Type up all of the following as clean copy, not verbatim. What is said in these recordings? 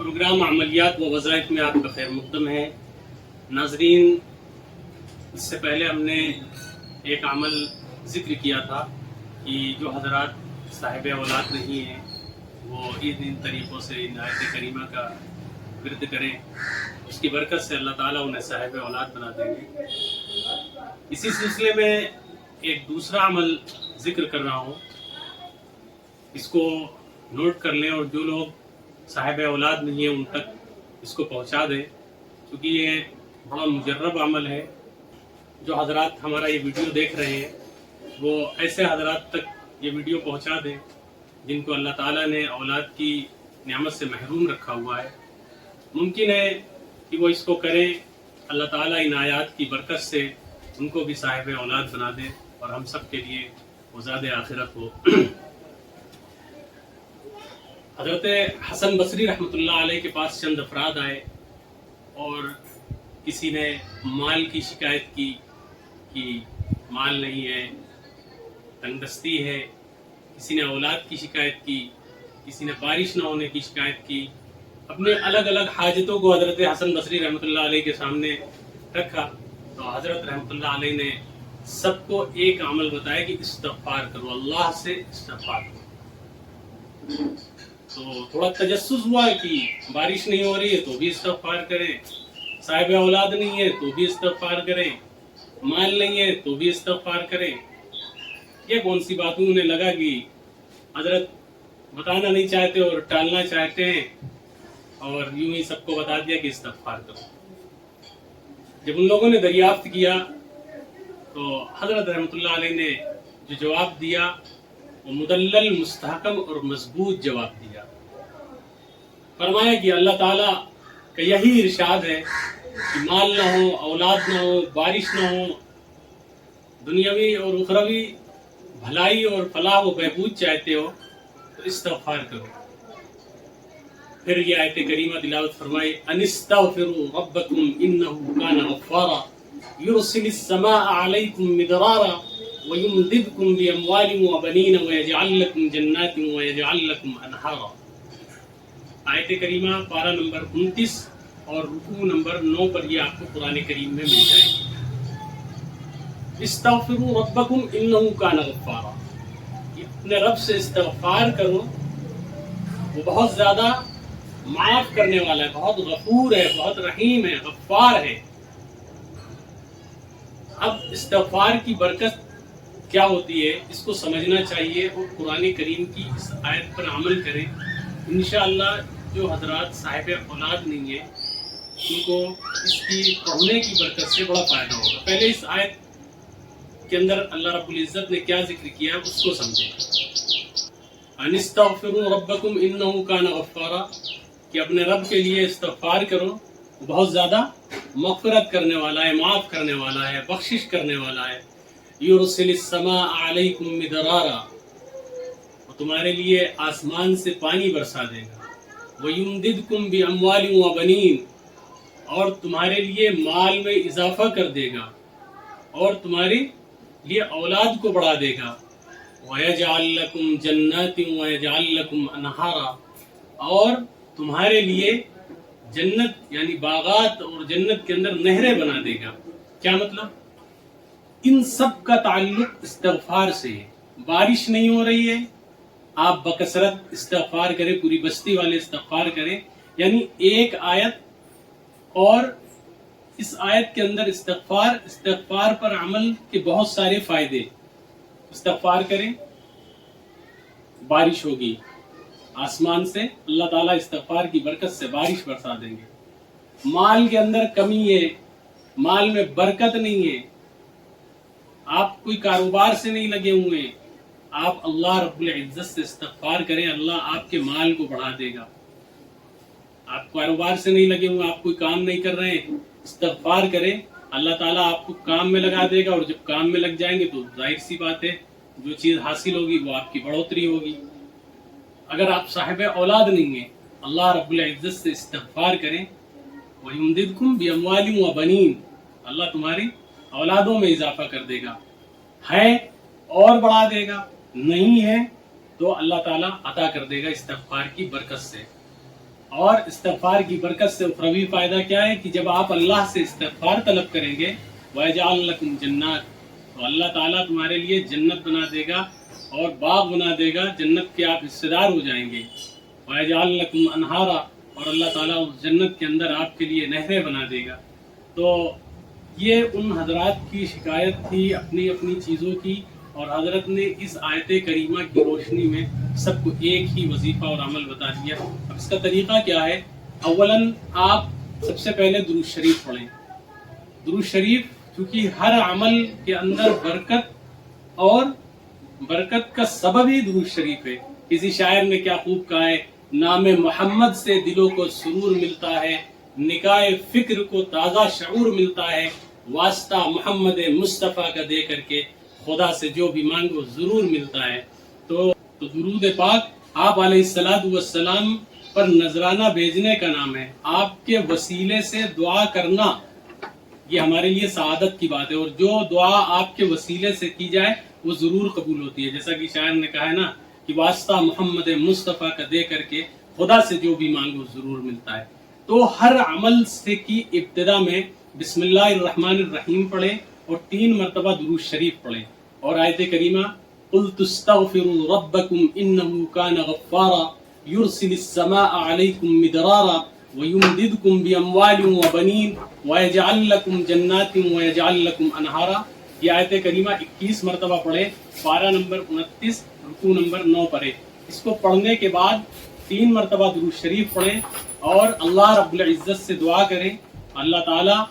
Programme عملیات و وظائف میں آپ کا خیر مقدم ہے۔ ناظرین، اس سے پہلے ہم نے ایک عمل ذکر کیا تھا کہ جو حضرات صاحب اولاد نہیں ہیں وہ ان طریقوں سے ان آیت کریمہ کا ورد کریں، اس کی برکت سے اللہ تعالیٰ انہیں صاحب اولاد بنا دیں گے۔ اسی سلسلے میں ایک دوسرا عمل ذکر کر رہا ہوں، اس کو نوٹ کر لیں اور جو لوگ صاحب اولاد نہیں ہیں ان تک اس کو پہنچا دیں، کیونکہ یہ بڑا مجرب عمل ہے۔ جو حضرات ہمارا یہ ویڈیو دیکھ رہے ہیں وہ ایسے حضرات تک یہ ویڈیو پہنچا دیں جن کو اللہ تعالیٰ نے اولاد کی نعمت سے محروم رکھا ہوا ہے۔ ممکن ہے کہ وہ اس کو کریں، اللہ تعالیٰ ان آیات کی برکت سے ان کو بھی صاحب اولاد بنا دے اور ہم سب کے لیے وہ زاد آخرت ہو۔ حضرت حسن بصری رحمۃ اللہ علیہ کے پاس چند افراد آئے اور کسی نے مال کی شکایت کی کہ مال نہیں ہے، تنگ دستی ہے، کسی نے اولاد کی شکایت کی، کسی نے بارش نہ ہونے کی شکایت کی۔ اپنے الگ الگ حاجتوں کو حضرت حسن بصری رحمۃ اللہ علیہ کے سامنے رکھا تو حضرت رحمۃ اللہ علیہ نے سب کو ایک عمل بتایا کہ استغفار کرو، اللہ سے استغفار کرو۔ تو تھوڑا تجسس ہوا کہ بارش نہیں ہو رہی ہے تو بھی استغفار کریں، صاحب اولاد نہیں ہے تو بھی استغفار کریں، مال نہیں ہے تو بھی استغفار کریں۔ یہ کون سی باتوں انہیں لگا کہ حضرت بتانا نہیں چاہتے اور ٹالنا چاہتے ہیں، اور یوں ہی سب کو بتا دیا کہ استغفار کرو۔ جب ان لوگوں نے دریافت کیا تو حضرت رحمۃ اللہ علیہ نے جو جواب دیا وہ مدلل، مستحکم اور مضبوط جواب دیا۔ فرمایا کہ اللہ تعالیٰ کا یہی ارشاد ہے کہ مال نہ ہو، اولاد نہ ہو، بارش نہ ہو، دنیاوی اور اخروی بھلائی اور فلاح و بہبود چاہتے ہو تو استغفار کرو۔ پھر یہ آیت کریمہ تلاوت فرمائی، ان استغفروا ربکم انہ کان غفارا یرسل السماء علیکم مدرارا وَيُمْدِدْكُمْ بِأَمْوَالٍ وَبَنِينَ وَيَجْعَلْ لَكُمْ جَنَّاتٍ وَيَجْعَلْ لَكُمْ أَنْهَارًا۔ آیت کریمہ پارہ نمبر 29 اور رکوع نمبر 9 پر یہ آپ کو قرآن کریم میں مل جائے گی۔ استغفروا ربکم انہ کان غفارا، اپنے رب سے استغفار کرو، وہ بہت زیادہ معاف کرنے والا ہے، بہت غفور ہے، بہت رحیم ہے، غفار ہے۔ اب استغفار کی برکت کیا ہوتی ہے اس کو سمجھنا چاہیے اور قرآن کریم کی اس آیت پر عمل کریں۔ انشاءاللہ جو حضرات صاحب اولاد نہیں ہیں ان کو اس کی پڑھنے کی برکت سے بڑا فائدہ ہوگا۔ پہلے اس آیت کے اندر اللہ رب العزت نے کیا ذکر کیا اس کو سمجھیں۔ ان استغفروا ربکم انہ کان غفارا، کہ اپنے رب کے لیے استغفار کرو، وہ بہت زیادہ مغفرت کرنے والا ہے، معاف کرنے والا ہے، بخشش کرنے والا ہے۔ یرسل السماء علیکم مدرارا، وہ تمہارے لیے آسمان سے پانی برسا دے گا۔ وَيُمْدِدْكُمْ بِأَمْوَالٍ وَبَنِينَ، اور تمہارے لیے مال میں اضافہ کر دے گا اور تمہارے لیے اولاد کو بڑھا دے گا۔ وَيَجْعَلْ لَكُمْ جَنَّاتٍ وَيَجْعَلْ لَكُمْ أَنْهَارًا، اور تمہارے لیے جنت یعنی باغات اور جنت کے اندر نہریں بنا دے گا۔ کیا مطلب؟ ان سب کا تعلق استغفار سے ہے۔ بارش نہیں ہو رہی ہے، آپ بکثرت استغفار کریں، پوری بستی والے استغفار کریں، یعنی ایک آیت اور اس آیت کے اندر استغفار پر عمل کے بہت سارے فائدے۔ استغفار کریں، بارش ہوگی، آسمان سے اللہ تعالیٰ استغفار کی برکت سے بارش برسا دیں گے۔ مال کے اندر کمی ہے، مال میں برکت نہیں ہے، آپ کوئی کاروبار سے نہیں لگے ہوئے، آپ اللہ رب العزت سے استغفار کریں، اللہ آپ کے مال کو بڑھا دے گا۔ آپ کاروبار سے نہیں لگے ہوئے، آپ کوئی کام نہیں کر رہے ہیں، استغفار کریں، اللہ تعالیٰ آپ کو کام میں لگا دے گا، اور جب کام میں لگ جائیں گے تو ظاہر سی بات ہے جو چیز حاصل ہوگی وہ آپ کی بڑھوتری ہوگی۔ اگر آپ صاحب اولاد نہیں ہیں، اللہ رب العزت سے استغفار کریں، وَيُمْدِدْكُمْ بِأَمْوَالٍ وَبَنِينَ، اللہ تمہاری اولادوں میں اضافہ کر دے گا، ہے اور بڑھا دے گا، نہیں ہے تو اللہ تعالیٰ عطا کر دے گا استغفار کی برکت سے۔ اور استغفار کی برکت سے اخروی فائدہ کیا ہے کہ جب آپ اللہ سے استغفار طلب کریں گے وَيَجْعَلْ لَكُمْ جَنَّاتٍ، تو اللہ تعالیٰ تمہارے لیے جنت بنا دے گا اور باغ بنا دے گا، جنت کے آپ حصے دار ہو جائیں گے۔ وَيَجْعَلْ لَكُمْ أَنْهَارًا، اور اللہ تعالیٰ اس جنت کے اندر آپ کے لیے نہریں بنا دے گا۔ تو یہ ان حضرات کی شکایت تھی اپنی اپنی چیزوں کی، اور حضرت نے اس آیت کریمہ کی روشنی میں سب کو ایک ہی وظیفہ اور عمل بتا دیا۔ اب اس کا طریقہ کیا ہے؟ اولاً آپ سب سے پہلے درود شریف پڑھیں۔ درود شریف کیونکہ ہر عمل کے اندر برکت، اور برکت کا سبب ہی درود شریف ہے۔ کسی شاعر نے کیا خوب کہا ہے، نام محمد سے دلوں کو سرور ملتا ہے، نکاح فکر کو تازہ شعور ملتا ہے، واسطہ محمد مصطفیٰ کا دے کر کے خدا سے جو بھی مانگو ضرور ملتا ہے۔ تو درود پاک آپ علیہ السلام پر نذرانہ بھیجنے کا نام ہے۔ آپ کے وسیلے سے دعا کرنا یہ ہمارے لیے سعادت کی بات ہے، اور جو دعا آپ کے وسیلے سے کی جائے وہ ضرور قبول ہوتی ہے، جیسا کہ شاعر نے کہا ہے نا کہ واسطہ محمد مصطفیٰ کا دے کر کے خدا سے جو بھی مانگو ضرور ملتا ہے۔ تو ہر عمل سے کی ابتدا میں بسم اللہ الرحمن الرحیم پڑھیں اور 3 مرتبہ درود شریف پڑھیں، اور آیت کریمہ قُلْتُ اسْتَغْفِرُوا رَبَّكُمْ إِنَّهُ كَانَ غَفَّارًا يُرْسِلِ السَّمَاءَ عَلَيْكُمْ مِدْرَارًا وَيُمْدِدْكُمْ بِأَمْوَالٍ وَبَنِينَ وَيَجْعَلْ لَكُمْ جَنَّاتٍ وَيَجْعَلْ لَكُمْ أَنْهَارًا۔ یہ آیت کریمہ 21 مرتبہ پڑھیں، پارہ نمبر 29، رکوع نمبر 9 پڑھیں۔ اس کو پڑھنے کے بعد 3 مرتبہ درود شریف پڑھیں اور اللہ رب العزت سے دعا کریں، اللہ تعالیٰ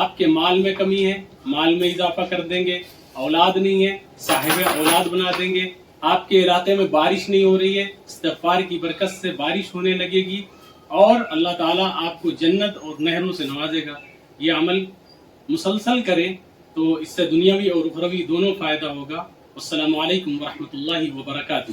آپ کے مال میں کمی ہے، مال میں اضافہ کر دیں گے، اولاد نہیں ہے صاحب اولاد بنا دیں گے، آپ کے علاقے میں بارش نہیں ہو رہی ہے، استغفار کی برکت سے بارش ہونے لگے گی، اور اللہ تعالیٰ آپ کو جنت اور نہروں سے نوازے گا۔ یہ عمل مسلسل کریں تو اس سے دنیاوی اور اخروی دونوں فائدہ ہوگا۔ السلام علیکم ورحمۃ اللہ وبرکاتہ۔